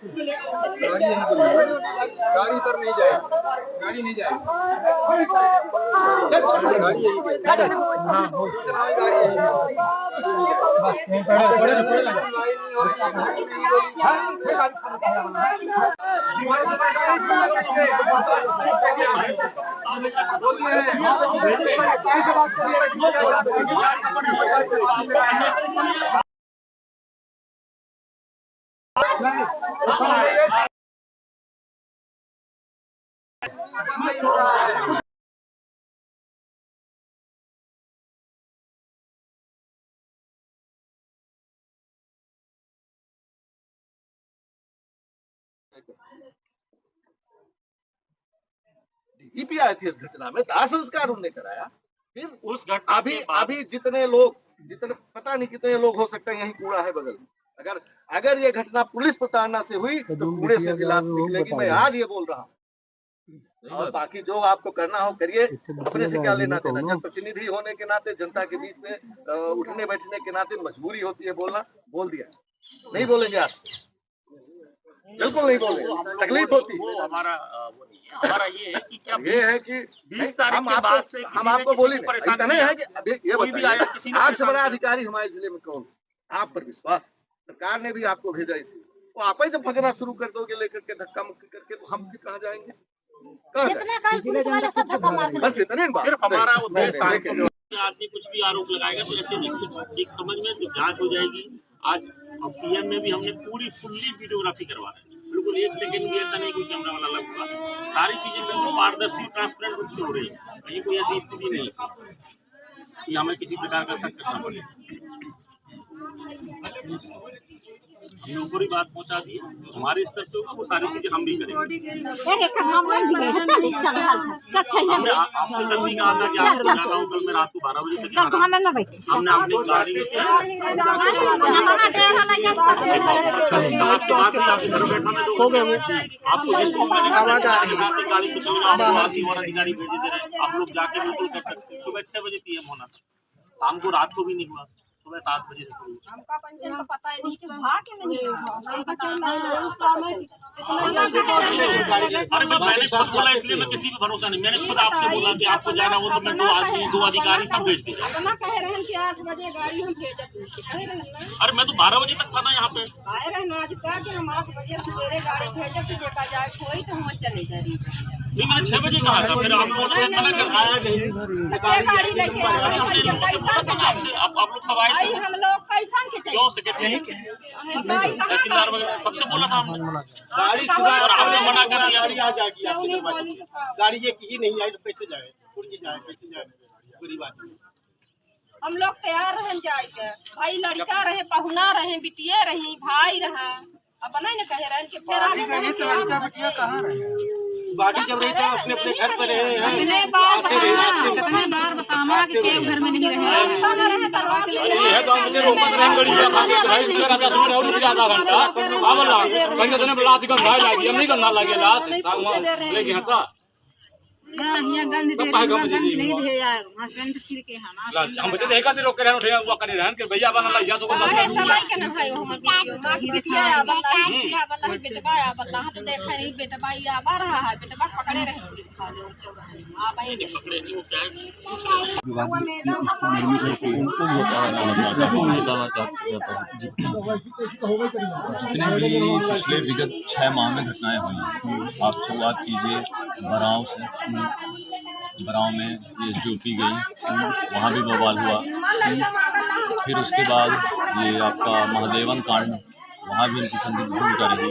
गाड़ी गाड़ी सर नहीं जाएगी, गाड़ी नहीं जाएगी, गाड़ी यही पे। हाँ गाड़ी यही डीजीपी आए थे इस घटना में, दाह संस्कार उन्होंने कराया। फिर उस घटना अभी जितने लोग, जितने पता नहीं कितने लोग हो सकते हैं, यही कूड़ा है बगल में। अगर ये घटना पुलिस प्रताड़ना से हुई तो कूड़े से गिलास निकलेगी। मैं आज ये बोल रहा हूँ। और बाकी जो आपको करना हो करिए, अपने से क्या लेना देना। जनप्रतिनिधि होने के नाते, जनता के बीच में उठने बैठने के नाते मजबूरी होती है बोलना, बोल दिया। नहीं बोलेंगे आज, बिल्कुल नहीं बोलेंगे, तकलीफ होती है। हमारा ये है कि क्या ये है कि 20 तारीख के बाद से हम आपको बोली ऐसा नहीं है कि अभी ये बताइए आपसे बड़ा अधिकारी हमारे जिले में कौन? आप पर विश्वास, सरकार ने भी आपको भेजा इसी। तो आप ही जब भगना शुरू कर दोगे लेकर के धक्का मुक्की करके, तो हम फिर कहाँ जाएंगे? बस इतने बात। सिर्फ हमारा उद्देश्य आदमी कुछ भी आरोप लगाएगा तो ऐसे एक समझ में तो जांच हो जाएगी। आज पीएम में भी हमने पूरी फुल्ली वीडियोग्राफी करवा रहे हैं, बिल्कुल 1 सेकंड भी ऐसा नहीं कोई कैमरा वाला लग हुआ। सारी चीजें बिल्कुल पारदर्शी ट्रांसपेरेंट रूप से हो रही है। कहीं कोई ऐसी स्थिति नहीं है कि हमें किसी प्रकार का शक करना पड़े। हमने ऊपर ही बात पहुंचा दी, हमारे स्तर से होगा वो सारी चीजें हम भी करेंगे। हमने आपसे कल भी कहा था कि आपको जाना हो कल मैं रात को 12 बजे तक हमने अपनी गाड़ी अधिकारी भेजे थे, आप लोग जाके बिल्कुल कर सकते। सुबह 6 बजे PM होना था, शाम को रात को भी नहीं हुआ, सुबह 7 बजे से हमका पंचन को पता ही नहीं कि भाग के नहीं अरे मैंने खुद बोला, इसलिए मैं किसी पे भरोसा नहीं। मैंने खुद आपसे बोला कि आपको जाना हो तो मैं 2 आदमी 2 अधिकारी सब भेज दिया। अपना कह रहे हैं कि 8 बजे गाड़ी हम भेजते हैं। अरे मैं तो 12 बजे तक था ना यहाँ पे। आए रहे ना, आज कहा कि हम 8 बजे सवेरे गाड़ी भेजे तो देखा जाए कोई तो हम चले जाए। नहीं मैंने 6 बजे कहा था, फिर आप लोगों ने मना कर दिया। गाड़ी लेके आप लोग सब आए थे, हम लोग कैसन के क्यों सेक्रेटरी तहसीलदार वगैरह सबसे बोला था हमने, और आपने मना कर दिया। गाड़ी ये की नहीं आई तो कैसे जाए, कैसे जाए गरीब आदमी। हम लोग तैयार रहे जाए, भाई लड़का रहे, पहुना रहे, बिटिया रही, भाई रहा। अब बना न कह रहे कि फिर गाड़ी जब रही तो अपने अपने घर पर रहे हैं। कितने बार बताना कि के घर में नहीं रहे, रास्ता में रहे करवा के ले है। गांव में रोकत रहे गड़ी या खाते भाई इधर आधा सुन और रुक आधा घंटा आवला कहीं तो ने लात गन भाई लागी, हम नहीं गंदा लागे लात लेके हटा यहाँ गंद दे नहीं दे यार हस्बैंड फिर के हम बच्चे देखा से रोक करे उठे वो करे रहन के भैया बना ला या तो अरे सवाई के ना भाई हम मां की बिटिया बल्ला बेटवा बल्ला हाथ देख नहीं बेटवा या आ रहा है, बेटवा पकड़े रहे पुलिस वाले। हां भाई पकड़े नहीं, वो क्या है जितने भी पिछले विगत 6 माह में घटनाएं हुई, आप शुरुआत कीजिए बराव से। बराव में ये ड्यूटी गई, वहाँ भी बवाल हुआ। फिर उसके बाद ये आपका महादेवन कांड, वहाँ भी इनकी संदिग्ध भूमिका रही।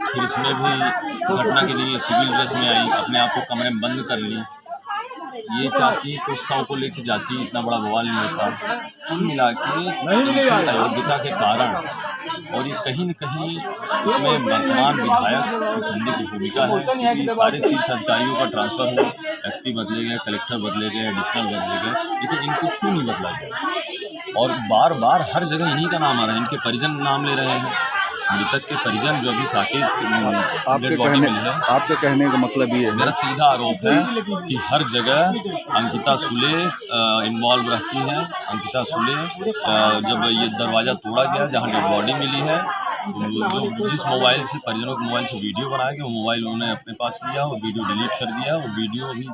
फिर इसमें भी घटना के लिए सिविल ड्रेस में आई, अपने आप को कमरे में बंद कर ली। ये चाहती तो 100 को लेकर जाती, इतना बड़ा बवाल नहीं होता। कुल मिला के अयोग्यता के कारण, और ये कहीं न कहीं इसमें वर्तमान विधायक की संदिग्ध भूमिका है, क्योंकि सारे शीर्ष अधिकारियों का ट्रांसफर हुआ, SP बदले गए, कलेक्टर बदले गए, एडिशनल बदले गए, लेकिन इनको क्यों नहीं बदला गया? और बार बार हर जगह इन्हीं का नाम आ रहा है, इनके परिजन नाम ले रहे हैं। मृतक के परिजन जो अभी साकेत आपके कहने का मतलब ये है? मेरा सीधा आरोप है कि हर जगह अंकिता सुले इन्वॉल्व रहती हैं। अंकिता सुले जब ये दरवाज़ा तोड़ा गया जहाँ डेड बॉडी मिली है, जिस मोबाइल से परिजनों के मोबाइल से वीडियो बनाया गया वो मोबाइल उन्होंने अपने पास लिया और वीडियो डिलीट कर दिया। वो वीडियो अभी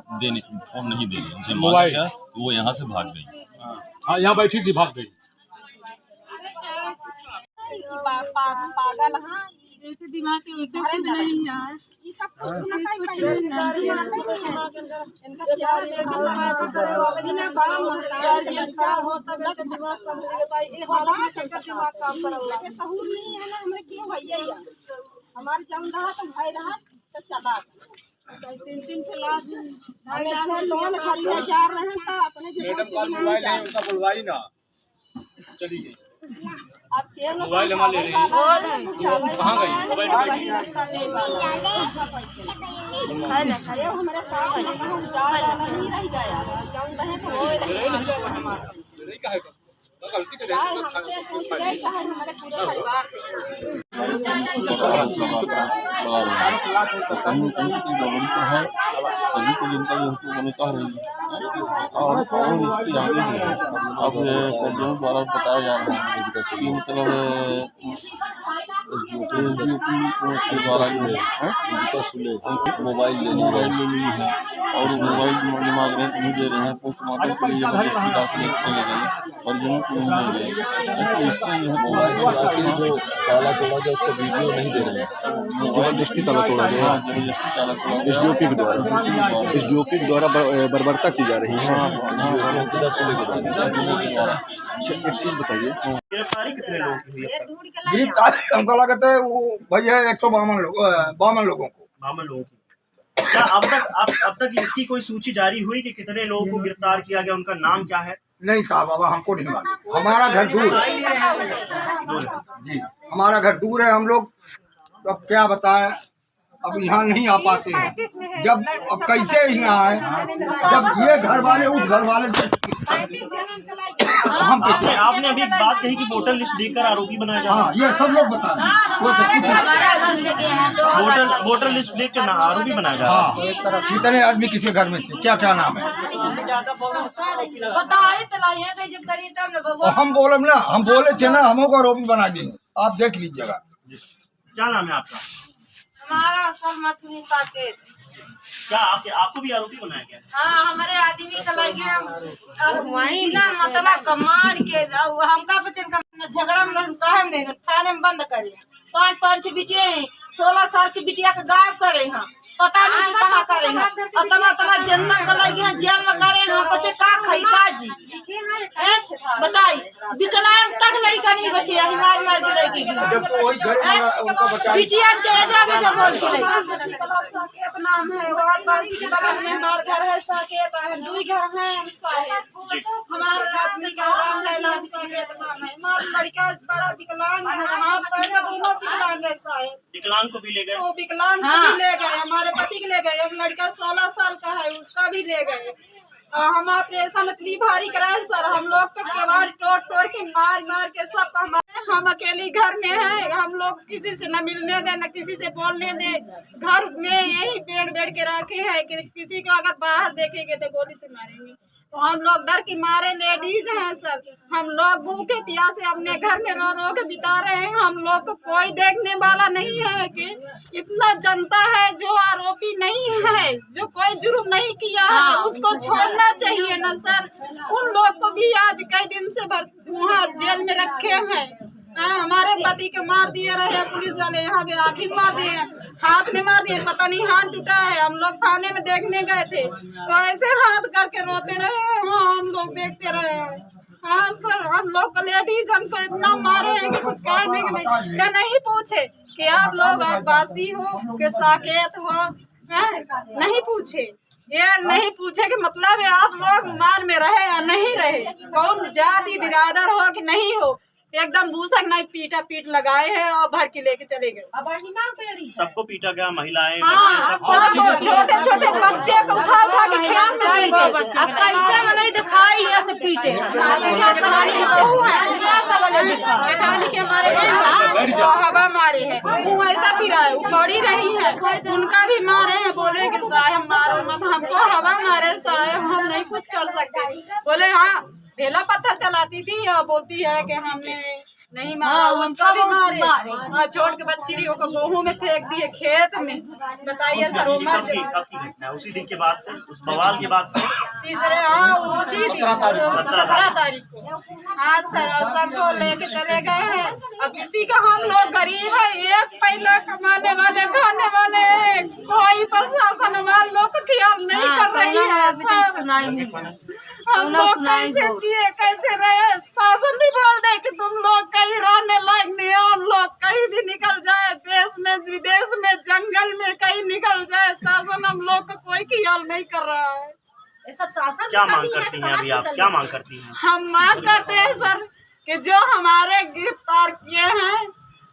फोन नहीं दे रही, उनसे मांगा गया तो वो यहाँ से भाग गई। हाँ, यहाँ बैठी थी, भाग गई। पागल हाँ जैसे दिमाग के उधर नहीं यार ये सब कुछ ना कहीं इनका चार करे वाला ना बड़ा मसला खड़ा होता है तो दिमाग सब ये वाला सबका दिमाग काम कर रहा है सहूर नहीं है ना हमें क्यों भैया हमारे जम रहा तो भाई रहा तो चला 3-3 क्लास हमें लोन खरीदने जा रहे हैं तो अपने मैडम का मोबाइल है, उनका बुलवाई ना चली गई। आप के मोबाइल हमारा ले रही है, कहाँ गई मोबाइल? अरे हमारे साथ हम जा रहे नहीं रह गया जाऊं रहे तो नहीं कहा गलती कर हमसे पूछ गए हमारे पूरे परिवार से कहीं कहीं की गवर्नमेंट है सभी को जनता जो है वो कह रही है और इसकी आगे जो है अब परिजनों द्वारा बताया जा रहा है कि मतलब एसडीओपी के द्वारा जो है मोबाइल ले ली है और मोबाइल मांग रहे हैं तो नहीं दे रहे हैं। पोस्टमार्टम के लिए जबरदस्ती दाखिल किए गए परिजनों को नहीं दे रहे, इससे यह मोबाइल जो ताला तोड़ा गया उसका वीडियो नहीं दे रहे हैं। जबरदस्ती ताला तोड़ा गया, जबरदस्ती ताला तोड़ा एसडीओपी के द्वारा बर्बरता की जा रही है। अच्छा एक चीज बताइए, गिरफ्तारी कितने लोगों की हुई है? गिरफ्तारी हमको लगता है वो भाई है 152 लोगों को। 52 लोगों की। क्या अब तक इसकी कोई सूची जारी हुई कि कितने लोगों को गिरफ्तार किया गया, उनका नाम क्या है? नहीं साहब बाबा हमको नहीं मालूम, हमारा घर दूर है जी, हमारा घर दूर है। हम लोग अब क्या बताएं, अब यहाँ नहीं आ पाते हैं। जब अब कैसे यहाँ आए, जब ये घर वाले उस घर वाले से हम आपने अभी बात कही कि वोटर लिस्ट देकर आरोपी बनाया जा रहा है। ये सब लोग बता रहे हैं, वो सब कुछ वोटर लिस्ट देख कर आरोपी बनाया जा रहा है। हाँ, कितने आदमी किसी घर में थे, क्या क्या नाम है हम बोले ना, हम बोले थे ना, हमको को आरोपी बना देंगे, आप देख लीजिएगा। क्या नाम है आपका? हमारा सरमथुनी साकेत। क्या आपको भी आरोपी बनाया गया? हाँ, हमारे आदमी का लगे बिना मतलब कमाल के हमका बचन का झगड़ा में काहे नहीं थाने में बंद करे। 5 बिटिया हैं, 16 साल की बिटिया का गायब करे हैं, पता नहीं कहाँ करे हैं, अतना जनता का लगे हैं जेल में करे हैं। बच्चे का खाई का जी बताई, विकलांग तक लड़का नहीं बचे, मार के लड़की की बिटिया के बोल के साकेत नाम है, वहाँ बासी के बगल में हमारा घर है साकेत है, 2 घर है हमारे आदमी का नाम है साकेत नाम है। हमारा लड़का बड़ा विकलांग है, हमारे पैर दोनों विकलांग है साहब। विकलांग को भी ले गए? वो विकलांग को भी ले गए, हमारे पति के ले गए। एक लड़का 16 साल का है, उसका भी ले गए। हम ऑपरेशन इतनी भारी कराए सर, हम लोग तो केवाड़ तोड़ के मार के सब हम अकेले घर में हैं। हम लोग किसी से न मिलने दे न किसी से बोलने दे, घर में यही बेड़ के रखे हैं कि किसी को अगर बाहर देखेंगे तो गोली से मारेंगे। तो हम लोग डर के मारे लेडीज हैं सर, हम लोग भूखे प्यासे अपने घर में रो के बिता रहे हैं। हम लोग को कोई देखने वाला नहीं है कि इतना जनता है जो आरोपी नहीं है, जो कोई जुर्म नहीं किया है, उसको छोड़ना चाहिए ना सर। उन लोग को भी आज कई दिन से वहाँ जेल में रखे हैं। हमारे पति के मार दिए रहे पुलिस वाले, यहाँ पे आखिर मार दिए, हाथ में मार दिए, पता नहीं हाथ टूटा है। हम लोग थाने में देखने गए थे तो ऐसे हाथ करके रोते रहे, हाँ हम लोग देखते रहे। हाँ सर, हम लोग को लेडीज हमको इतना मारे हैं कि कुछ कहने के नहीं। क्या नहीं पूछे कि आप लोग आदिवासी हो कि साकेत हो, नहीं पूछे। ये नहीं पूछे कि मतलब है आप लोग मान में रहे या नहीं रहे, कौन जाति बिरादर हो कि नहीं हो। एकदम भूसक नहीं पीट लगाए हैं और भर के लेके चले गए। सबको पीटा गया, महिलाएं सबको, छोटे छोटे बच्चे को उठा के खेत में पीटे। अब कैसे में नहीं दिखाई ऐसे पीटे जेठानी के हमारे हवा मारे है, वो ऐसा फिरा है, वो पड़ी रही है, उनका भी मारे हैं। बोले कि साहब मारो मत, हमको हवा मारे साहब, हम नहीं कुछ कर सकते। बोले हाँ ढेला पत्थर चलाती थी और बोलती है कि हमने नहीं मारा, उसको भी मारे। छोट के बच्ची को गेहूं में फेंक दिए खेत में। बताइए सर, वो मर कब की घटना है? उसी दिन के बाद से, उस बवाल के बाद से? तीसरे, हाँ उसी दिन 17 तारीख को। हाँ सर, सबको लेके चले गए हैं। अब किसी का, हम लोग गरीब है, एक पैसा कमाने वाले खाने वाले, कोई प्रशासन हमारे लोग का ख्याल नहीं कर रही है सर। हम लोग कैसे जिए, कैसे रहे? शासन भी बोल दे कि तुम लोग कहीं रहने लायक नहीं हो, हम लोग कहीं भी निकल जाए, देश में विदेश में जंगल में कहीं निकल जाए, शासन हम लोग का कोई ख्याल नहीं कर रहा है। ये सब शासन क्या मांग करती हैं अभी आप? क्या मांग करती हैं? हम मांग करते हैं सर कि जो हमारे गिरफ्तार किए हैं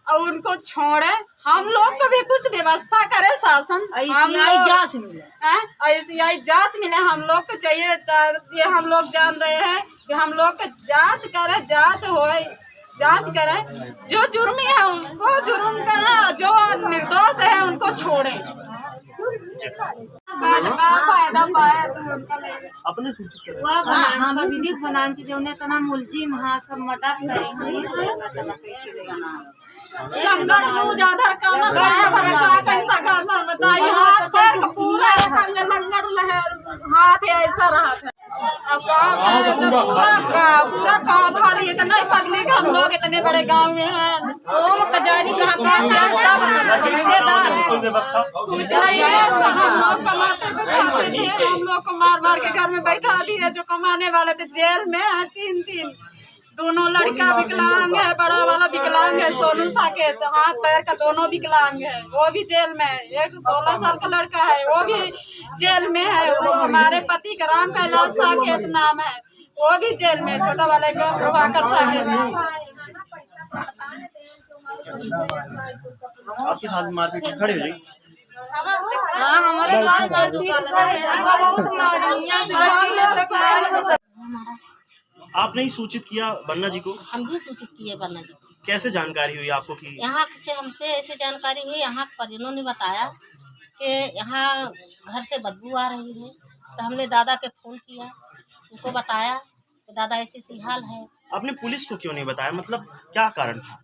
और उनको छोड़े, हम लोग को भी कुछ व्यवस्था करे शासन। ICI जांच मिले, ICI जांच मिले, हम लोग को चाहिए। ये हम लोग जान रहे हैं कि हम लोग को जांच करे, जांच करे। जो जुर्मी है उसको जुर्म करे, जो निर्दोष है उनको छोड़े। अपने सूचित विधि बनान की जो तना मुलजिम हाँ सब मर्डर लंगड़ दूध आधार काना कैसा करना बताइए। हाथ पैर का पूरा लंगड़ हाथ ऐसा रहा था। अब पूरा गाँव खाली, इतना पब्लिक, हम लोग इतने बड़े गाँव में हैं। कोई व्यवस्था कुछ नहीं है सर, हम लोग कमाते तो खाते थे, हम लोग को मार मार के घर में बैठा दिए। जो कमाने वाले थे जेल में है, 3 दोनों लड़का विकलांग है, बड़ा वाला विकलांग है, सोनू साकेत, हाथ पैर का दोनों विकलांग है, वो भी जेल में है। एक 16 साल का लड़का है, वो भी जेल में है। वो हमारे पति का राम कैलाश साकेत नाम है, वो भी जेल में, छोटा वाले का प्रभाकर साकेत। आपके साथ मारपीट खड़े हो जाएगी? हमारे आपने ही सूचित किया बन्ना जी को? हम भी सूचित किए बन्ना जी को। कैसे जानकारी हुई आपको कि यहाँ से? हमसे ऐसे जानकारी हुई, यहाँ परिजनों ने बताया कि यहाँ घर से बदबू आ रही है। तो हमने दादा के फोन किया, उनको बताया कि दादा ऐसी हाल है। आपने पुलिस को क्यों नहीं बताया? मतलब क्या कारण था?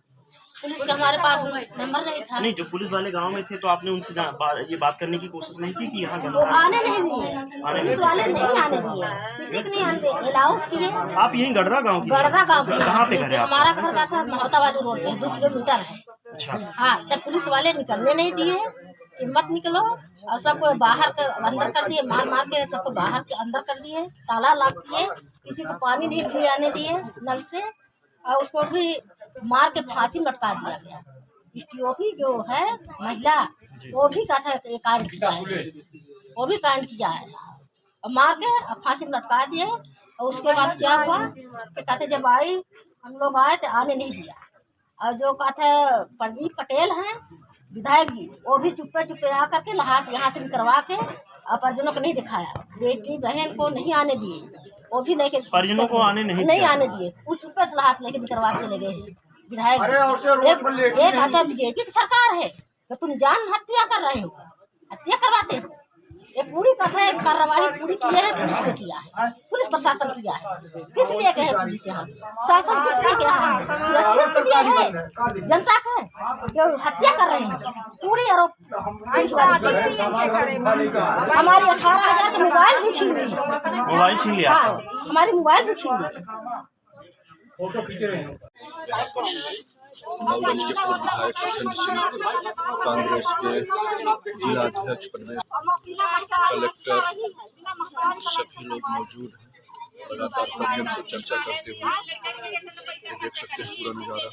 पुलिस का हमारे पास नंबर नहीं था। नहीं, जो पुलिस वाले गांव में थे तो आपने उनसे ये बात करने की कोशिश नहीं की कि यहाँ वो आने नहीं दिए, पुलिस वाले नहीं आने दिए, किसी को नहीं आने दिए, अलाउंस किए। आप यहीं गढ़रा गांव की? गढ़रा गांव की। कहाँ पे घर है आपका? हमारा घर का था मोहताबादी रोड पे, 2 किलोमीटर है। अच्छा। हाँ, तब पुलिस वाले निकलने नहीं दिए कि मत निकलो, और सबको बाहर के अंदर कर दिए, मार मार के सबको बाहर के अंदर कर दिए, ताला लॉक किए, किसी को पानी नहीं आने दिए नल से, और उसको भी मार के फांसी लटका दिया गया। टीओपी जो है महिला, वो भी कांड किया है, वो भी कांड किया है, और मार के फांसी लटका दिए। और उसके बाद क्या हुआ कि कहते जब आई, हम लोग आए तो आने नहीं दिया। और जो कहते प्रदीप पटेल हैं विधायक जी, वो भी चुप्पे चुप्पे आकर के लहास यहाँ से करवा के परिजनों को नहीं दिखाया, बेटी बहन को नहीं आने दिए, वो भी लेके परिजनों को आने नहीं आने दिए, वो चुप्पे से लहास लेके करवा के चले गए विधायक। एक आता बीजेपी की सरकार है तो तुम जान हत्या कर रहे हो, हत्या करवाते हो। ये पूरी कथा है, कार्रवाई पूरी की है, पुलिस ने किया है, पुलिस प्रशासन किया है। किस लिए कहे पुलिस यहाँ शासन, किस लिए किया है? सुरक्षा के लिए है, जनता के जो हत्या कर रहे हैं, पूरी आरोप। हमारी 18,000 का मोबाइल भी छीन ली, मोबाइल छीन लिया, हमारी मोबाइल भी छीन ली। नवगंज के पूर्व विधायक सुखेंद्र सिंह, कांग्रेस के जिला अध्यक्ष, प्रदेश कलेक्टर, सभी लोग मौजूद हैं। लगातार माध्यम से चर्चा करते हुए देख सकते हैं पूरा नजारा।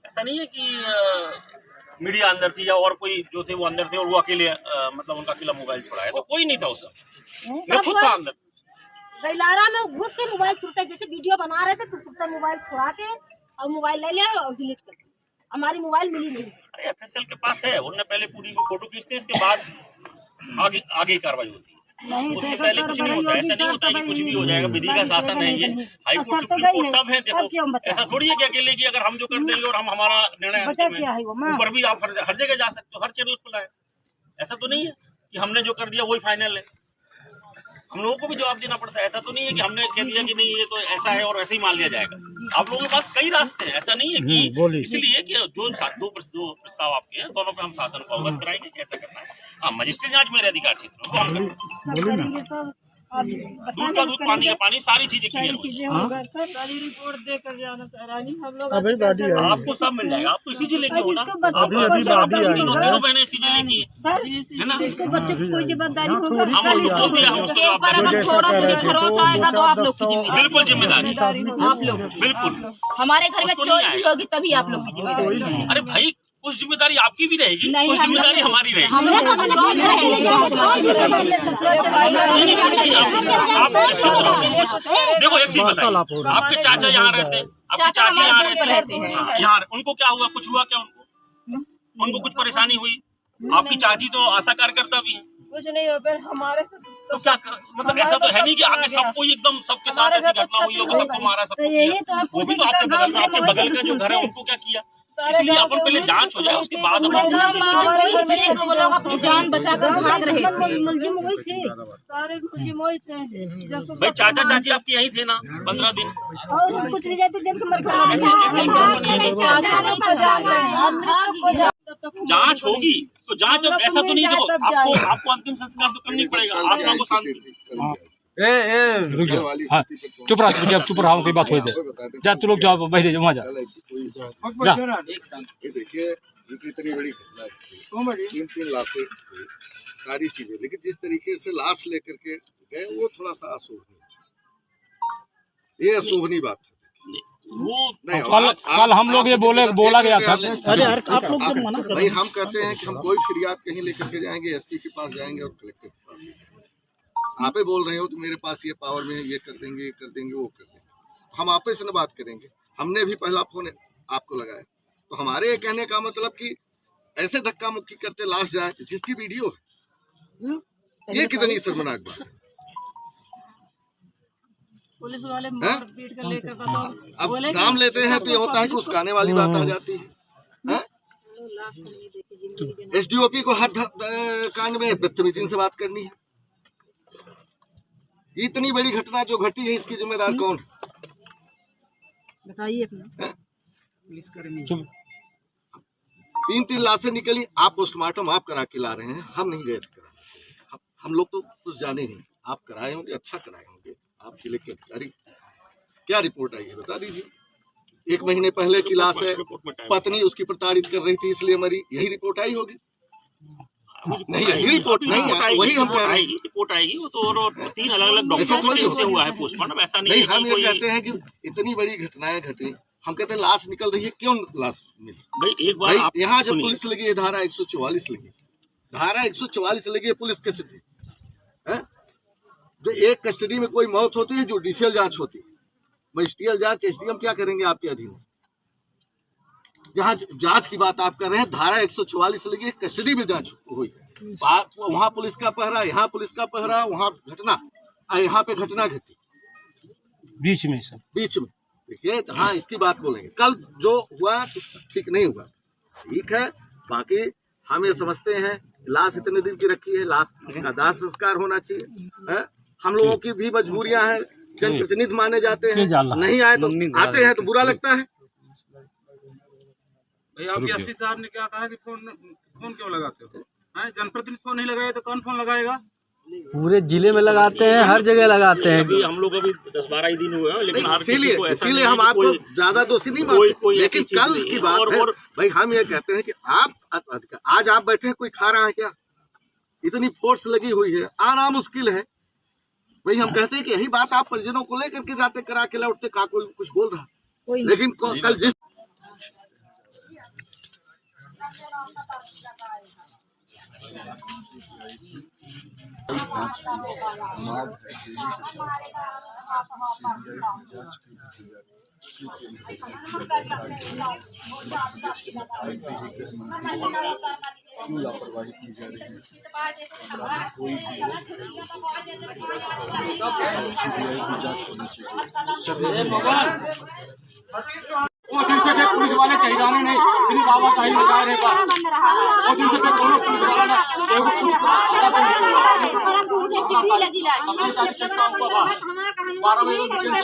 ऐसा नहीं है कि मीडिया अंदर थी या और कोई जो थे वो अंदर थे और वो अकेले मतलब उनका अकेला मोबाइल छोड़ा है, तो कोई नहीं था उस समय, मैं खुद था अंदर। गैलारा में घुस के मोबाइल तुरते, जैसे वीडियो बना रहे थे तुरते मोबाइल छुड़ा के और मोबाइल ले लिया और डिलीट कर दिया। हमारी मोबाइल मिली नहीं। अरे FSL के पास है, उन्होंने पहले पूरी फोटो खींचते हैं, इसके बाद आगे कार्रवाई होती है, उससे पहले कुछ नहीं होता। ऐसा नहीं होता है कि कुछ भी हो जाएगा, विधि का शासन है ये, हाई कोर्ट सुप्रीम कोर्ट सब है। देखो ऐसा थोड़ी है कि अकेले की अगर हम जो कर देंगे और हम हमारा निर्णय ऊपर भी आप हर जगह जा सकते हो, हर चैनल खुला है। ऐसा तो नहीं है कि हमने जो कर दिया वही फाइनल है। हम लोगों को भी जवाब देना पड़ता है। ऐसा तो नहीं है कि हमने कह दिया कि नहीं ये तो ऐसा है और ऐसे ही मान लिया जाएगा। आप लोगों के पास कई रास्ते हैं, ऐसा नहीं है कि इसलिए कि जो दो प्रस्ताव आपके हैं दोनों पे हम शासन को अवगत कराएंगे कैसा करना है। हाँ, मजिस्ट्रेट जांच मेरे अधिकार क्षेत्र में दूध का दूध, पानी का पानी, सारी चीजें क्लियर रिपोर्ट देकर जाना सरानी हम लोग आपको सब मिल जाएगा। आप तो इसी जिले के हो ना, सर मैंने इसी जिले की है ना। इसको बच्चे की कोई जिम्मेदारी होगा इसके ऊपर अगर थोड़ा सा खरोच आएगा तो आप लोग की जिम्मेदारी, बिल्कुल जिम्मेदारी आप लोग बिल्कुल। हमारे घर में चोरी होगी तभी आप लोग की जिम्मेदारी। अरे भाई कुछ जिम्मेदारी आपकी भी रहेगी, कुछ जिम्मेदारी हमारी रहेगी। आप निश्चित रहो। देखो एक चीज बताइए, आपके चाचा यहाँ रहते हैं, आपके चाची यहाँ रहते हैं, यहाँ उनको क्या हुआ, कुछ हुआ क्या उनको कुछ परेशानी हुई? आपकी चाची तो आशा कार्यकर्ता भी है, कुछ नहीं हो फिर हमारे तो क्या मतलब ऐसा तो है नहीं कि आगे सबको एकदम सबके साथ ऐसी घटना हुई होगी, सबको मारा, सबको किया। वो भी तो आपके बगल में, आपके बगल का जो घर है उनको क्या किया? इसलिए अपन पहले जांच हो जाए, उसके बाद अपनी जान बचाकर भाग रहे थे। मुलजिम वही थे, सारे मुलजिम वही थे। भाई चाचा चाची आपके यहीं थे ना 15 दिन, और कुछ नहीं जाते जब जांच होगी तो जांच। अब ऐसा तो नहीं, देखो आपको अंतिम संस्कार तो करनी पड़ेगा, आत्मा को शांति। हाँ, चुप रहा, चुप रहा, कोई बात हो जाए। जा तू लोग जाओ, बैठ जा वहाँ जा। ये देखिए ये कितनी बड़ी घटना है, 3 लाशें, सारी चीजें, लेकिन जिस तरीके से लाश लेकर के गए वो थोड़ा सा अशोभनीय, ये अशोभनीय बात है। वो नहीं, कल हम लोग ये बोला गया था। अरे आप लोग भाई हम कहते हैं कि हम कोई फिरियाद कहीं लेकर के जाएंगे, एसपी के पास जाएंगे और कलेक्टर के पास जाएंगे। आप ही बोल रहे हो कि मेरे पास ये पावर में ये कर देंगे, ये कर देंगे, वो कर देंगे। हम आपस से बात करेंगे। हमने भी पहला फोन आपको लगाया, तो हमारे कहने का मतलब कि ऐसे धक्का मुक्की करते लाश जाए, जिसकी वीडियो है, ये कितनी शर्मनाक बात है। पुलिस वाले मार पीट कर लेकर बताओ। अब नाम लेते हैं तो ये होता है कि उसकाने वाली बात आ जाती है। एसडीओपी को हर कांड में बदतमीजी से बात करनी है। इतनी बड़ी घटना जो घटी है, इसकी जिम्मेदार कौन है बताइए? 3 लाशें निकली, आप पोस्टमार्टम आप करा के ला रहे हैं, हम नहीं गए थे। हम लोग तो कुछ जाने नहीं, आप कराए होंगे, अच्छा कराए होंगे। आप जिले के अधिकारी, क्या रिपोर्ट आई है बता दीजिए। 1 महीने पहले की लाश है, पत्नी उसकी प्रताड़ित कर रही थी इसलिए मरी, यही रिपोर्ट आई होगी। नहीं, यही रिपोर्ट नहीं है, वही हम कह रहे हैं। रिपोर्ट आएगी, वो तो 3 अलग-अलग डॉक्टरों से हुआ है पोस्टमार्टम, ऐसा नहीं है। हम ये कहते हैं कि इतनी बड़ी घटनाएं घटी, हम कहते हैं लाश निकल रही है, क्यों लाश मिली? भाई एक बार यहाँ जब पुलिस लगी है, धारा 144 लगी, धारा 144 लगी है, पुलिस कस्टडी है। जो एक कस्टडी में कोई मौत होती है, जुडिशियल जांच होती है, मजिस्ट्रियल जांच, एसडीएम क्या करेंगे आपके अधीन? जहाँ जांच की बात आप कर रहे हैं, धारा 144 लगी है, कस्टडी में जांच हुई, वहाँ पुलिस का पहरा, यहाँ पुलिस का पहरा, वहाँ घटना, यहाँ पे घटना घटी बीच में सब बीच में। देखिए हाँ, इसकी बात बोलेंगे। कल जो हुआ ठीक नहीं हुआ, ठीक है। बाकी हम ये समझते हैं लाश इतने दिन की रखी है, लाश का दाह संस्कार होना चाहिए है? हम लोगों की भी मजबूरियां हैं, जनप्रतिनिधि माने जाते हैं, नहीं आए तो आते हैं तो बुरा लगता है। आपके एसपी साहब ने क्या कहा कि फोन क्यों लगाते हो? जनप्रतिनिधि फोन नहीं लगाए तो कौन फोन लगाएगा? पूरे जिले में लगाते हैं, हर जगह लगाते हैं। अभी हम लोग अभी 10-12 ही दिन हुए हैं, लेकिन इसीलिए हम आपको ज्यादा दोषी नहीं मानते, लेकिन कल की बात है। भाई हम ये कहते हैं कि आप आज आप बैठे हैं, कोई खा रहा है क्या? इतनी फोर्स लगी हुई है, आना मुश्किल है। भाई हम कहते हैं कि यही बात आप परिजनों को लेकर के जाते, करा के लौटते, का कोई कुछ बोल रहा, लेकिन कल जिस क्यों लापरवाही की जा रही है? कोई भी हो, सीबीआई की जांच होनी चाहिए। वो दिन से पुलिस वाले चाहिए नहीं, श्री बाबा का ही मचा रहे पास। वो दिन से दोनों पुलिस वाला चिट्ठी लगी ला अपने असिस्टेंट का उनको बाहर 12 बजे उनके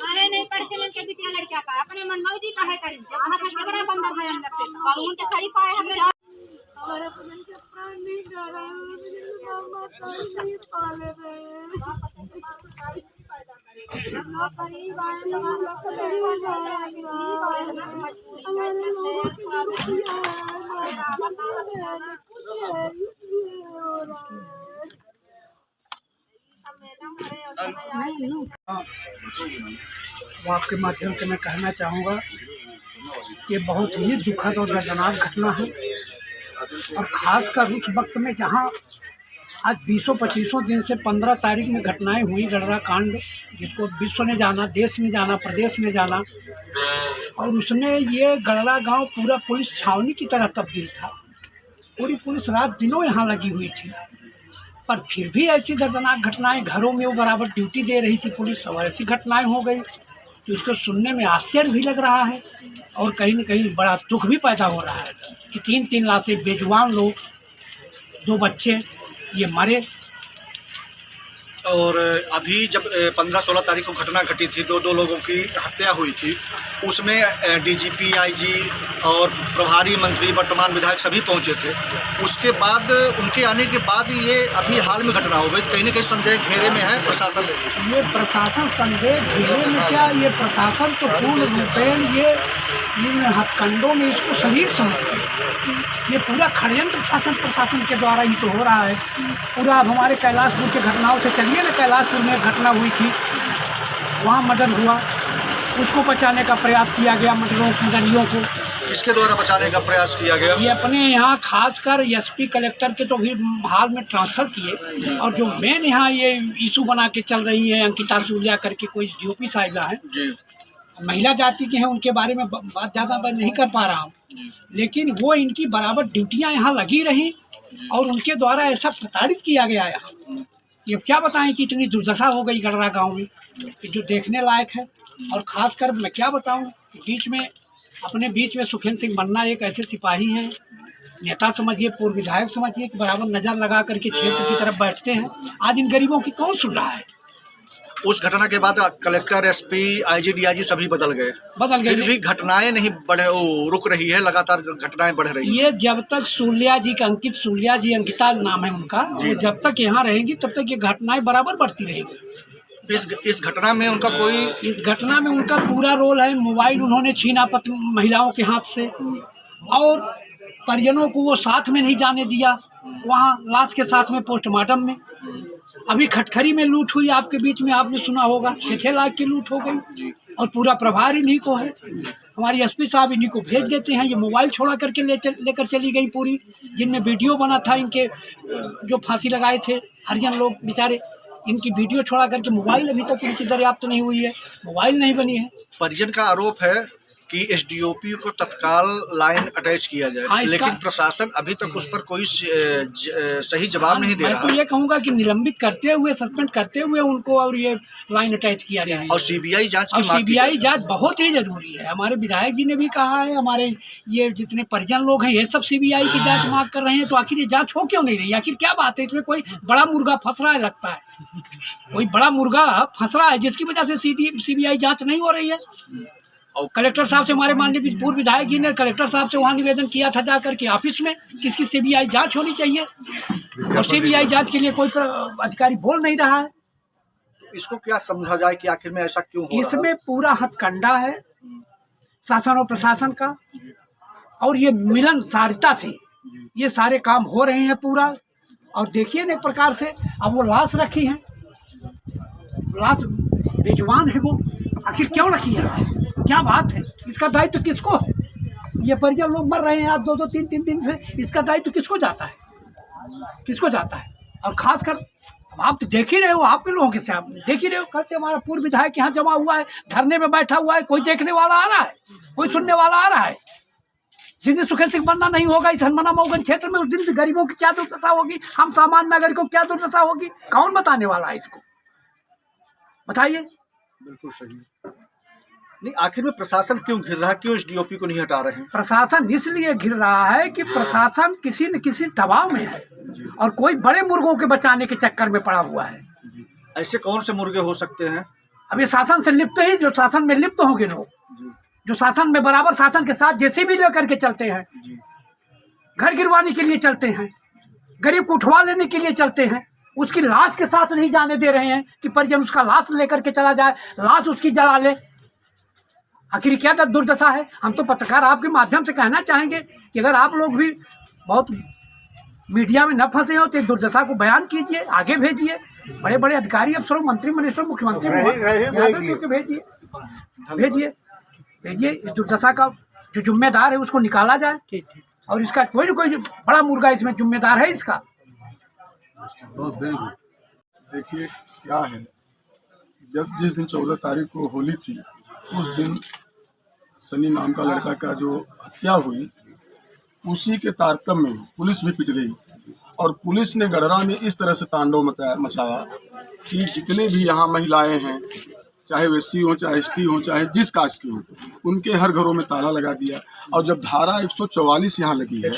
अरे नहीं परखे के बिटिया लड़का का अपने मनमौजी काहे करी वहां का झगड़ा बंद है अंदर से कानून के खड़ी पाए हमें और अपने के प्राण नहीं डरा मामा नहीं पाले आपके माध्यम से मैं कहना चाहूँगा कि बहुत ही दुखद और दर्दनाक घटना है और ख़ासकर उस वक्त में जहाँ आज 20-25 दिन से 15 तारीख में घटनाएं हुई गडरा कांड, जिसको विश्व ने जाना, देश ने जाना, प्रदेश ने जाना, और उसमें ये गडरा गांव पूरा पुलिस छावनी की तरह तब्दील था। पूरी पुलिस रात दिनों यहाँ लगी हुई थी, पर फिर भी ऐसी दर्दनाक घटनाएं, घरों में वो बराबर ड्यूटी दे रही थी पुलिस, और ऐसी घटनाएं हो गई तो उसको सुनने में आश्चर्य भी लग रहा है और कहीं न कहीं बड़ा दुख भी पैदा हो रहा है कि 3-3 लाशें, बेजुबान लोग, 2 बच्चे ये मरे। और अभी जब 15-16 तारीख को घटना घटी थी, 2 लोगों की हत्या हुई थी, उसमें डीजीपी, आईजी और प्रभारी मंत्री, वर्तमान विधायक सभी पहुंचे थे। उसके बाद उनके आने के बाद ये अभी हाल में घटना हो गई, कहीं न कहीं संदेह घेरे में है प्रशासन। ये प्रशासन संदेह घेरे में क्या, ये प्रशासन तो पूर्ण रूपेण ये इन हथकंडों में इसको शरीर समझते हैं। ये पूरा षड्यंत्र शासन प्रशासन के द्वारा ही तो हो रहा है पूरा। अब हमारे कैलाशपुर के घटनाओं से चलिए ना, कैलाशपुर में घटना हुई थी, वहाँ मर्डर हुआ, उसको बचाने का प्रयास किया गया, मर्डरियों को किसके द्वारा बचाने का प्रयास किया गया? ये अपने यहाँ खासकर एसपी कलेक्टर के तो भी हाल में ट्रांसफ़र किए, और जो मेन यहाँ ये इशू बना के चल रही है अंकिता सूर्या करके कोई DOP साहिबा है, महिला जाति के हैं, उनके बारे में बात ज़्यादा मैं नहीं कर पा रहा हूँ, लेकिन वो इनकी बराबर ड्यूटियाँ यहाँ लगी रहीं और उनके द्वारा ऐसा प्रताड़ित किया गया यहाँ। ये क्या बताएं कि इतनी दुर्दशा हो गई गडरा गांव में कि जो देखने लायक है। और ख़ासकर मैं क्या बताऊं, अपने बीच में सुखेंद्र सिंह मन्ना एक ऐसे सिपाही हैं, नेता समझिए, पूर्व विधायक समझिए, कि बराबर नज़र लगा करके क्षेत्र की तरफ बैठते हैं। आज इन गरीबों की कौन सुन रहा है? उस घटना के बाद कलेक्टर, SP, IG, DIG सभी बदल गए, फिर भी घटनाएं नहीं रुक रही है, लगातार घटनाएं बढ़ रही है। ये जब तक सूर्या जी का, अंकित सूर्या जी, अंकिता नाम है उनका, जब तक यहाँ रहेंगी तब तक ये घटनाएं बराबर बढ़ती रहेंगी। इस घटना में उनका कोई, इस घटना में उनका पूरा रोल है। मोबाइल उन्होंने छीना महिलाओं के हाथ से, और परिजनों को वो साथ में नहीं जाने दिया, वहाँ लाश के साथ में पोस्टमार्टम में। अभी खटखरी में लूट हुई, आपके बीच में आपने सुना होगा, 6-6 लाख की लूट हो गई, और पूरा प्रभार इन्हीं को है। हमारी SP साहब इन्हीं को भेज देते हैं। ये मोबाइल छोड़ा करके लेकर चली गई पूरी, जिनमें वीडियो बना था इनके, जो फांसी लगाए थे हरिजन लोग बेचारे, इनकी वीडियो छोड़ा करके मोबाइल अभी तक इनकी दरियाफ्त नहीं हुई है, मोबाइल नहीं बनी है। परिजन का आरोप है कि SDOP को तत्काल लाइन अटैच किया जाए, लेकिन प्रशासन अभी तक उस पर कोई सही जवाब नहीं दे रहा। मैं तो ये कहूँगा कि निलंबित करते हुए, सस्पेंड करते हुए उनको, और ये लाइन अटैच किया जाए, और CBI जांच की, CBI जांच बहुत ही जरूरी है। हमारे विधायक जी ने भी कहा है, हमारे ये जितने परिजन लोग हैं ये सब CBI की जांच मांग कर रहे हैं, तो आखिर ये जांच हो क्यों नहीं रही? आखिर क्या बात है? इसमें कोई बड़ा मुर्गा फंस रहा है, लगता है कोई बड़ा मुर्गा फंस रहा है, जिसकी वजह से CBI जाँच नहीं हो रही है। और कलेक्टर साहब से, हमारे माननीय पूर्व विधायक जी ने कलेक्टर साहब से वहाँ निवेदन किया था जाकर के ऑफिस में, किसकी CBI जांच होनी चाहिए, और CBI जांच के लिए कोई अधिकारी बोल नहीं रहा है। इसको क्या समझा जाए कि आखिर में ऐसा क्यों हो रहा है? इसमें पूरा हथकंडा है शासन और प्रशासन का, और ये मिलनसारता से ये सारे काम हो रहे हैं पूरा। और देखिए ना, एक प्रकार से अब वो लाश रखी है, लाश बेजुबान है वो, आखिर क्यों रखी है? क्या बात है? इसका दायित्व किसको है? ये परिजन लोग मर रहे हैं आज 2-2, 3-3 दिन से, इसका दायित्व किसको जाता है? किसको जाता है? और खासकर आप तो देख ही रहे हो, आपके लोगों के सामने देख ही रहे हो, कहते हमारा पूर्व विधायक यहाँ जमा हुआ है, धरने में बैठा हुआ है, कोई देखने वाला आ रहा है, कोई सुनने वाला आ रहा है? जिस दिन सुखेंद्र सिंह बनना नहीं होगा इस हनुमाना मऊगन क्षेत्र में, उस दिन गरीबों की क्या दुर्दशा होगी, हम सामान्य नागरिक को क्या दुर्दशा होगी, कौन बताने वाला है इसको? बताइए। बिल्कुल सही। नहीं, आखिर में प्रशासन क्यों घिर रहा है, क्यों एसडीओपी को नहीं हटा रहे हैं? प्रशासन इसलिए घिर रहा है कि प्रशासन किसी न किसी दबाव में है और कोई बड़े मुर्गों के बचाने के चक्कर में पड़ा हुआ है। ऐसे कौन से मुर्गे हो सकते हैं? अब ये शासन से लिप्त ही, जो शासन में लिप्त होंगे लोग, जो शासन में बराबर शासन के साथ जेसीबी लेकर के चलते हैं, घर गिरवाने के लिए चलते हैं, गरीब को उठवा लेने के लिए चलते हैं, उसकी लाश के साथ नहीं जाने दे रहे हैं कि परिजन उसका लाश लेकर के चला जाए, लाश उसकी जला ले। आखिर क्या दुर्दशा है। हम तो पत्रकार आपके माध्यम से कहना चाहेंगे कि अगर आप लोग भी बहुत मीडिया में न फंसे हो तो दुर्दशा को बयान कीजिए, आगे भेजिए, बड़े बड़े अधिकारी अफसरों, मंत्री मिनिस्टर, मुख्यमंत्री भेजिए इस दुर्दशा का जो जिम्मेदार है उसको निकाला जाए और इसका कोई न कोई बड़ा मुर्गा इसमें जिम्मेदार है इसका। बहुत वेरी गुड। देखिए क्या है, जब जिस दिन 14 तारीख को होली थी उस दिन सनी नाम का लड़का का जो हत्या हुई, उसी के तारतम्य में पुलिस भी पिट गई और पुलिस ने गढ़रा में इस तरह से तांडव मचाया कि जितने भी यहाँ महिलाएं हैं, चाहे वो SC हो, चाहे ST हो, चाहे जिस कास्ट की हो, उनके हर घरों में ताला लगा दिया। और जब धारा 144 यहाँ लगी है,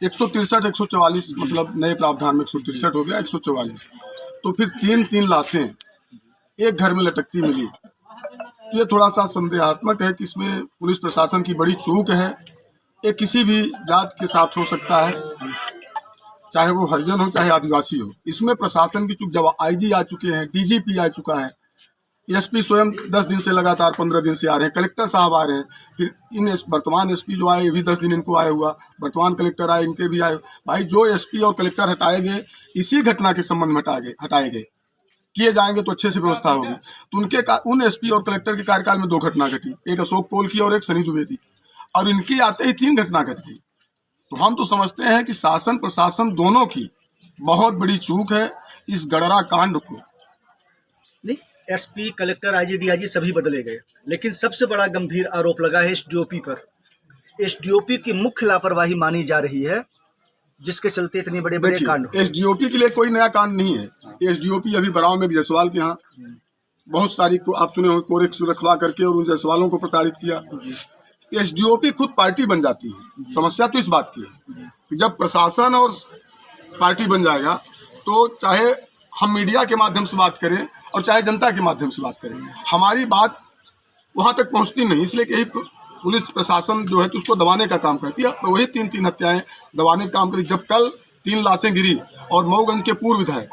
163 144 मतलब नए प्रावधान में 163 हो गया 144, तो फिर 3 लाशें एक घर में लटकती मिली। तो ये थोड़ा सा संदेहात्मक है कि इसमें पुलिस प्रशासन की बड़ी चूक है। ये किसी भी जात के साथ हो सकता है, चाहे वो हरिजन हो चाहे आदिवासी हो। इसमें प्रशासन की चूक, जब IG आ चुके हैं, DGP आ चुका है, SP स्वयं 10 दिन से लगातार 15 दिन से आ रहे हैं, कलेक्टर साहब आ रहे हैं, फिर इन वर्तमान SP जो आए ये भी 10 दिन इनको आए हुआ, वर्तमान कलेक्टर आए इनके भी आए। भाई जो SP और कलेक्टर हटाए गए इसी घटना के संबंध में हटाए गए, किए जाएंगे तो अच्छे से व्यवस्था होगी। तो उन SP और कलेक्टर के कार्यकाल में 2 घटना घटी, एक अशोक कोल की और एक सनी दुबे की, और इनकी आते ही 3 घटना घट गई। तो हम तो समझते हैं कि शासन प्रशासन दोनों की बहुत बड़ी चूक है इस गढ़रा कांड को। नहीं, SP, कलेक्टर, IG, DIG सभी बदले गए, लेकिन सबसे बड़ा गंभीर आरोप लगा है SDOP पर। SDOP की मुख्य लापरवाही मानी जा रही है, जिसके चलते इतने बड़े बड़े कांड। SDOP के लिए कोई नया कांड नहीं है। SDOP अभी बराव में जायसवाल के यहाँ बहुत सारी को आप सुने हो कोरेक्स रखवा करके और उन जायसवालों को प्रताड़ित किया। SDOP खुद पार्टी बन जाती है। समस्या तो इस बात की है कि जब प्रशासन और पार्टी बन जाएगा तो चाहे हम मीडिया के माध्यम से बात करें और चाहे जनता के माध्यम से बात करें, हमारी बात वहाँ तक पहुँचती नहीं। इसलिए कि यही पुलिस प्रशासन जो है तो उसको दबाने का काम करती है। तो वही 3 हत्याएं दबाने का काम करी। जब कल 3 लाशें गिरी और मऊगंज के पूर्व विधायक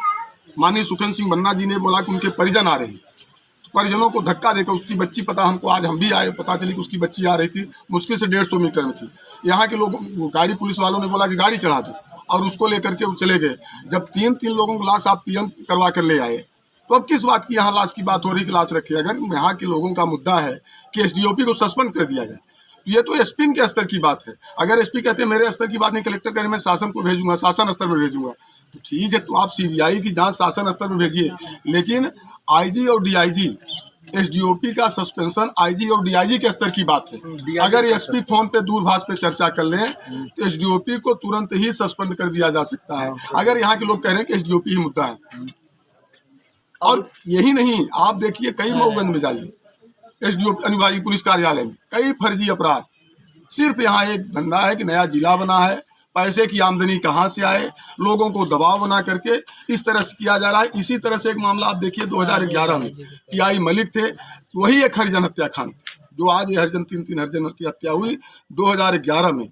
माननीय सुखन सिंह बन्ना जी ने बोला कि उनके परिजन आ रहे हैं, तो परिजनों को धक्का देकर उसकी बच्ची, पता हमको आज हम भी आए, पता चली कि उसकी बच्ची आ रही थी, मुश्किल से 150 मीटर में थी। यहाँ के लोग, गाड़ी पुलिस वालों ने बोला कि गाड़ी चढ़ा दो और उसको लेकर के वो चले गए। जब 3 लोगों को लाश आप PM करवा कर ले आए, तो अब किस बात की यहाँ लाश की बात हो रही कि लाश रखी? अगर यहाँ के लोगों का मुद्दा है कि SDOP को सस्पेंड कर दिया जाए, तो ये तो SP के स्तर की बात है। अगर SP कहते हैं मेरे स्तर की बात नहीं, कलेक्टर कहे मैं शासन को भेजूंगा, शासन स्तर में भेजूंगा, तो ठीक है, तो आप CBI की जांच शासन स्तर में भेजिए। लेकिन IG और DIG, SDOP का सस्पेंशन IG और DIG के स्तर की बात है। अगर SP फोन पे दूरभाष पे चर्चा कर लें तो SDOP को तुरंत ही सस्पेंड कर दिया जा सकता है। अगर यहाँ के लोग कह रहे हैं कि SDOP ही मुद्दा है। और यही नहीं, आप देखिए कई मऊगंज में जाइए, SDOP अनुभागी पुलिस कार्यालय में कई फर्जी अपराध। सिर्फ यहाँ एक धंधा है कि नया जिला बना है, पैसे की आमदनी कहाँ से आए, लोगों को दबाव बना करके इस तरह से किया जा रहा है। इसी तरह से एक मामला आप देखिए 2011 में TI मलिक थे, वही एक हरिजन हत्याकांड जो आज ये हरिजन 3 हरिजन की हत्या हुई। 2011 में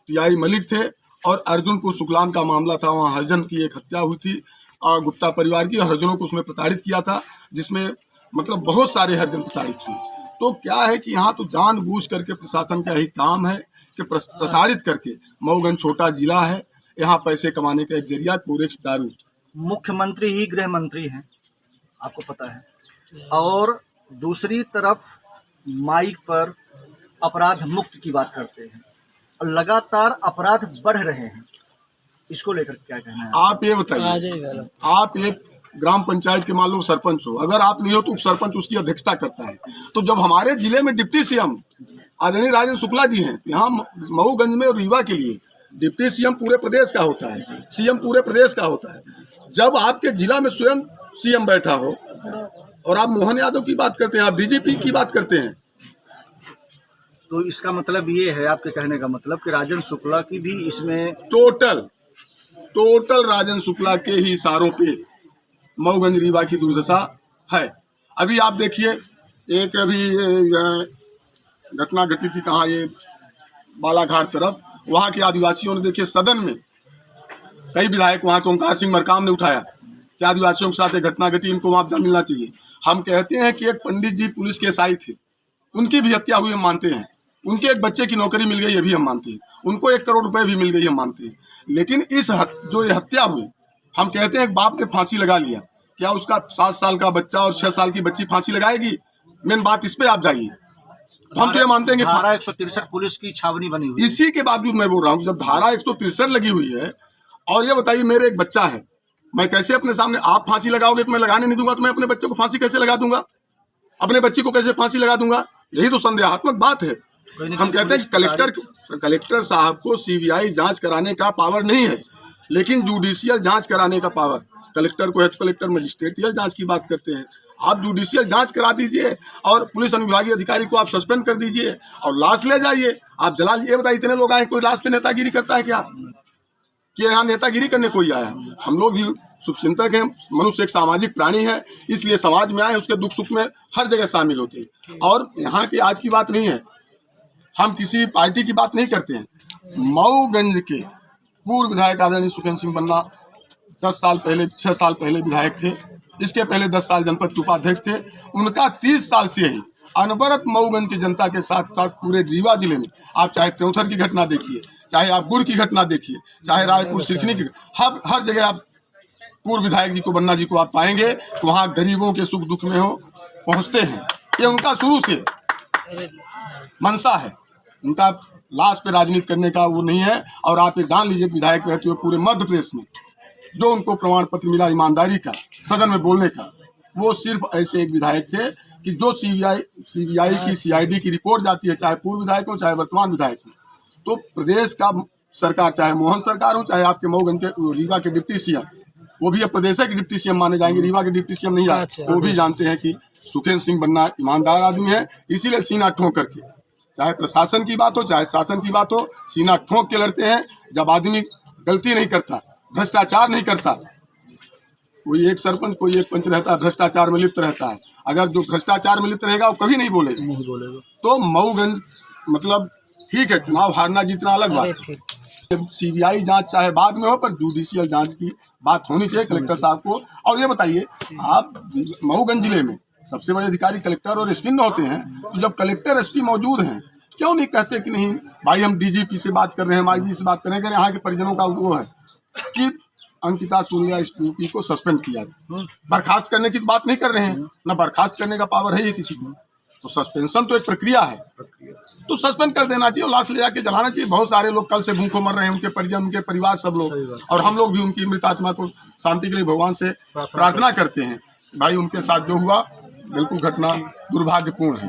TI मलिक थे और अर्जुनपुर सुकलान का मामला था, वहाँ हरिजन की एक हत्या हुई थी और गुप्ता परिवार की हरिजनों को उसमें प्रताड़ित किया था, जिसमें मतलब बहुत सारे हरिजन प्रताड़ित हुए। तो क्या है कि यहाँ तो जानबूझ करके प्रशासन का यही काम है कि प्रताड़ित करके, मऊगंज छोटा जिला है, यहाँ पैसे कमाने का एक जरिया कोरेक्स दारू। मुख्यमंत्री ही गृह मंत्री हैं, आपको पता है, और दूसरी तरफ माइक पर अपराध मुक्त की बात करते हैं और लगातार अपराध बढ़ रहे हैं। इसको लेकर क्या कहना है? आप ये बताइए, आप एक ग्राम पंचायत के मान लो सरपंच हो, अगर आप नहीं हो तो उप सरपंच उसकी अध्यक्षता करता है। तो जब हमारे जिले में डिप्टी CM आदरणीय राजेंद्र शुक्ला जी हैं, यहाँ मऊगंज में और रीवा के लिए डिप्टी CM पूरे प्रदेश का होता है, CM पूरे प्रदेश का होता है। जब आपके जिला में स्वयं CM बैठा हो और आप मोहन यादव की बात करते हैं, आप डीजीपी की बात करते हैं। तो इसका मतलब ये है, आपके कहने का मतलब कि राजन शुक्ला की भी इसमें टोटल राजन शुक्ला के ही इशारों पे मऊगंज रीवा की दुर्दशा है। अभी आप देखिए, एक अभी घटना घटी थी कहाँ, ये बालाघाट तरफ, वहाँ के आदिवासियों ने देखिए सदन में कई विधायक वहाँ के ओंकार सिंह मरकाम ने उठाया कि आदिवासियों के साथ एक घटना घटी, इनको मुआवजा मिलना चाहिए। हम कहते हैं कि एक पंडित जी पुलिस के एसआई थे, उनकी भी हत्या हुई हम मानते हैं, उनके एक बच्चे की नौकरी मिल गई ये भी हम मानते हैं, उनको 1 करोड़ रुपए भी मिल गई हम मानते हैं। लेकिन जो ये हत्या हुई, हम कहते हैं एक बाप ने फांसी लगा लिया, क्या उसका 7 साल का बच्चा और 6 साल की बच्ची फांसी लगाएगी? मेन बात इस पे आप जाइए। हम तो ये मानते हैं कि धारा 163 पुलिस की छावनी बनी हुई, इसी के बावजूद मैं बोल रहा हूँ, जब धारा 163 लगी हुई है, और ये बताइए मेरे एक बच्चा है, मैं कैसे अपने सामने, आप फांसी लगाओगे तो मैं लगाने नहीं दूंगा, तो मैं अपने बच्चे को फांसी कैसे लगा दूंगा? अपने बच्ची को कैसे फांसी लगा दूंगा? यही तो संदेहात्मक बात है। हम कहते हैं कि कलेक्टर साहब को सीबीआई जांच कराने का पावर नहीं है, लेकिन जुडिशियल जांच कराने का पावर कलेक्टर को है। तो कलेक्टर मजिस्ट्रेटियल जांच की बात करते हैं, आप जुडिशियल जांच करा दीजिए और पुलिस अनुविभागीय अधिकारी को आप सस्पेंड कर दीजिए और लाश ले जाइए, आप जला। ये बताइए इतने लोग आए, कोई लाश पे नेतागिरी करता है क्या? कि यहाँ नेतागिरी करने कोई आया? हम लोग भी शुभचिंतक हैं, मनुष्य एक सामाजिक प्राणी है, इसलिए समाज में आए, उसके दुख सुख में हर जगह शामिल होते हैं। और यहाँ की आज की बात नहीं है, हम किसी पार्टी की बात नहीं करते हैं। मऊगंज के पूर्व विधायक आदरणीय सुखेंद्र सिंह बन्ना 6 साल पहले विधायक थे, इसके पहले 10 साल जनपद के उपाध्यक्ष थे। उनका 30 साल से ही अनवरत मऊगंज की जनता के साथ साथ पूरे रीवा जिले में, आप चाहे त्योंथर की घटना देखिए, चाहे आप गुड़ की घटना देखिए, चाहे रायपुर सिरखनी की, हर जगह आप पूर्व विधायक जी को, बन्ना जी को आप पाएंगे तो वहाँ गरीबों के सुख दुख में पहुँचते हैं। ये उनका शुरू से मनसा है, उनका लाश पे राजनीति करने का वो नहीं है। और आप ये जान लीजिए, विधायक रहते हुए पूरे मध्य प्रदेश में जो उनको प्रमाण पत्र मिला ईमानदारी का, सदन में बोलने का, वो सिर्फ ऐसे एक विधायक थे कि जो सीबीआई की सीआईडी की रिपोर्ट जाती है, चाहे पूर्व विधायक हो चाहे वर्तमान विधायक हो, तो प्रदेश का सरकार, चाहे मोहन सरकार हो चाहे आपके मऊगंज के रीवा के डिप्टी सीएम, वो भी अब प्रदेश के डिप्टी सीएम माने जाएंगे, रीवा के डिप्टी सीएम नहीं आए, वो भी जानते हैं कि सुखेंद्र सिंह बन्ना ईमानदार आदमी है। इसीलिए सीना ठोंक करके, चाहे प्रशासन की बात हो चाहे शासन की बात हो, सीना ठोंक के लड़ते हैं। जब आदमी गलती नहीं करता, भ्रष्टाचार नहीं करता, कोई एक सरपंच कोई एक पंच रहता है भ्रष्टाचार में लिप्त रहता है, अगर जो भ्रष्टाचार में लिप्त रहेगा वो कभी नहीं बोलेगा। तो मऊगंज मतलब ठीक है, चुनाव हारना जीतना अलग बात है, सीबीआई जांच चाहे बाद में हो, पर जुडिशियल जांच की बात होनी चाहिए कलेक्टर साहब को। और ये बताइए, आप मऊगंज जिले में सबसे बड़े अधिकारी कलेक्टर और एसपी होते हैं, तो जब कलेक्टर एसपी मौजूद हैं, क्यों नहीं कहते कि नहीं भाई हम डीजीपी से बात कर रहे हैं, हम आईजी से बात करें, अगर यहाँ के परिजनों का वो है कि अंकिता सुलिया एसपी को सस्पेंड किया जाए। बर्खास्त करने की बात नहीं कर रहे हैं, ना बर्खास्त करने का पावर है ये किसी को, तो सस्पेंशन तो एक प्रक्रिया है, तो सस्पेंड कर देना चाहिए और लाश ले जाके जलाना चाहिए। बहुत सारे लोग कल से भूखों मर रहे हैं, उनके परिजन, उनके परिवार, सब लोग, और हम लोग भी उनकी मृत आत्मा को शांति के लिए भगवान से प्रार्थना करते हैं। भाई उनके साथ जो हुआ बिल्कुल घटना दुर्भाग्यपूर्ण है।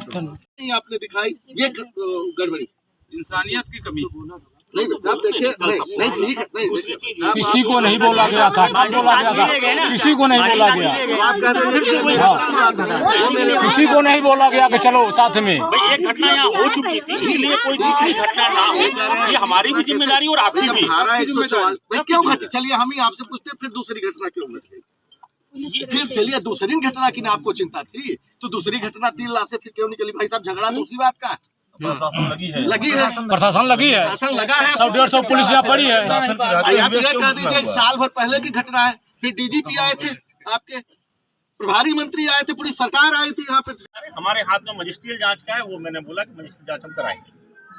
आपने दिखाई ये गड़बड़ी, इंसानियत की कमी। नहीं साहब देखिए, नहीं ठीक है, नहीं किसी को नहीं बोला गया था, किसी को नहीं बोला गया, किसी को नहीं बोला गया कि चलो साथ में। भाई एक घटना यहाँ हो चुकी थी, इसलिए कोई दूसरी घटना ना हो, ये हमारी भी जिम्मेदारी और आपकी भी। क्यों घटी? चलिए हम ही आपसे पूछते फिर दूसरी घटना क्यों घट गई? फिर चलिए दूसरी घटना की ना आपको चिंता थी, तो दूसरी घटना 3 लाश से फिर क्यों निकली? भाई साहब झगड़ा दूसरी बात का प्रशासन लगी है, प्रशासन लगा है, 100-150 पुलिस यहाँ पड़ी है। आप ये कह दीजिए 1 साल भर पहले की घटना है, फिर डीजीपी आए थे, आपके प्रभारी मंत्री आए थे, पूरी सरकार आई थी यहाँ पे। हमारे हाथ में मजिस्ट्रियल जांच का है, वो मैंने बोला कि मजिस्ट्रियल जांच हम कराएंगे,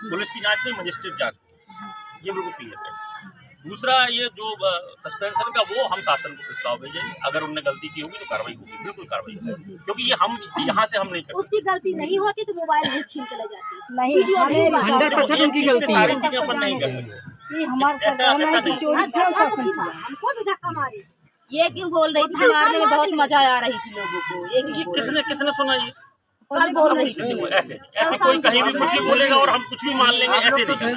पुलिस की जांच नहीं मजिस्ट्रियल जांच, ये बिल्कुल क्लियर है। दूसरा ये जो सस्पेंशन का, वो हम शासन को प्रस्ताव भेजेंगे, अगर उनने गलती की होगी तो कार्रवाई होगी, बिल्कुल कार्रवाई होगी, क्योंकि ये हम यहाँ से हम नहीं कर सकते। उसकी गलती नहीं होती तो मोबाइल नहीं छीन के ले जाती, नहीं 100% उनकी गलती है, सारी चीजें अपन नहीं कर सकते। हमको भी धक्का मारी, ये क्यों बोल रही थी? मारने में बहुत मजा आ रही थी लोगों को, किसने सुना ये? कल बोल रही थी ऐसे कोई कहीं भी कुछ भी बोलेगा और हम कुछ भी मान लेंगे, ऐसे नहीं करना।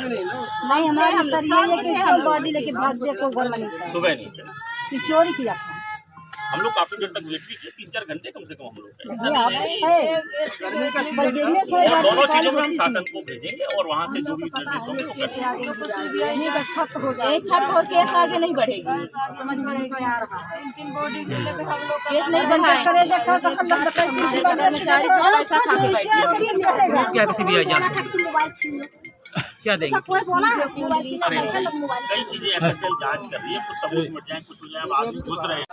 नहीं हमारे सर ये है कि बॉडी लेके भाग दे, कोई घर में नहीं, सुबह नहीं चोरी किया था। हम लोग काफी देर तक वेट भी किए, 3-4 घंटे कम से कम हम लोग का। ऐसा नहीं है और दोनों चीजों में हम शासन को भेजेंगे और वहाँ से जो भी निर्देश होंगे वो करेंगे। आगे नहीं बढ़ेगी, समझ में नहीं आ रहा है। केस नहीं क्या किसी भी क्या देंगे? कई चीजें FSL जांच कर रही है, कुछ सबूत मिट जाए, कुछ हो जाए, अब आदमी घुस रहे हैं।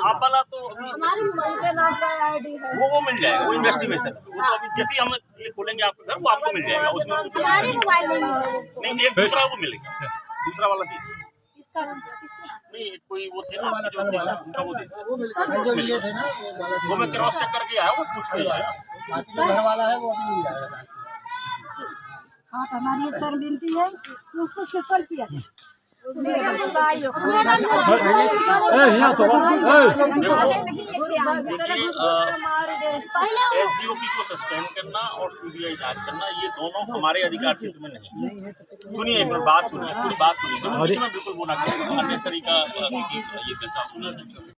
आप वाला तो अभी वो मिल जाएगा, वो इन्वेस्टिगेशन वो तो अभी जैसे ही हम ये खोलेंगे आपका घर वो आपको मिल जाएगा, उसमें नहीं एक दूसरा वो मिलेगा, दूसरा वाला दीजिए नहीं कोई वो थे ना जो थे ना उनका वो दे वो मैं क्रॉस चेक करके आया, वो पूछ के आया घर वाला है वो अभी मिल जाएगा। हाँ, हमारी सर विनती है कि उसको सफल किया SDOP को सस्पेंड करना और CBI जांच करना ये दोनों हमारे अधिकार क्षेत्र में नहीं। सुनिए एक बात सुनिए, पूरी बात सुनिए, बिल्कुल वो ना करें, अन्य तरीका ये कैसा सुनिए।